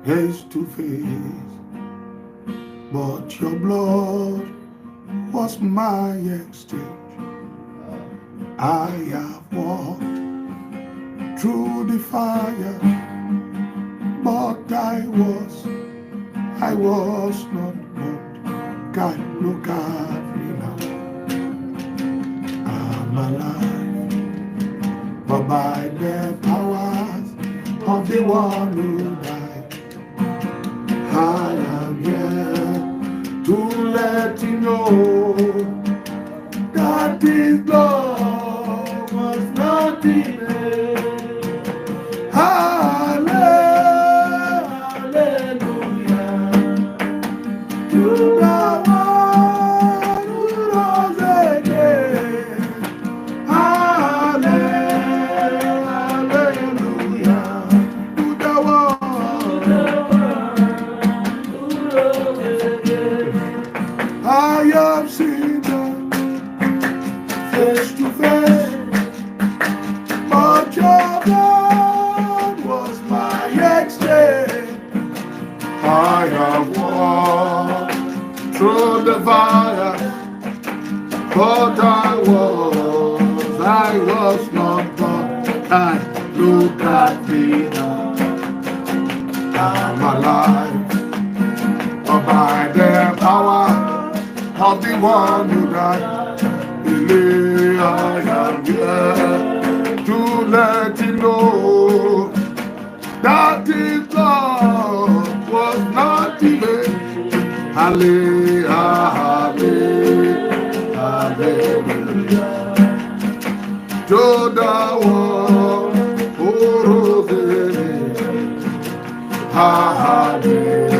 face to face, but your blood was my exchange. I have walked through the fire, but I was not burned. God, look at me now. I'm alive, but by the powers of the one who died, I am here to let you know that His love was not in vain. Hallelujah to the one who rose again. Hallelujah to the one who rose again. I have seen them face to face, but your blood was my exchange. I have walked through the fire, but I was not born. And look at me now, I'm alive, but by the power of the one who died. I am here to let you know that His love was not in vain. Hallelujah to the one who rose again. Hallelujah.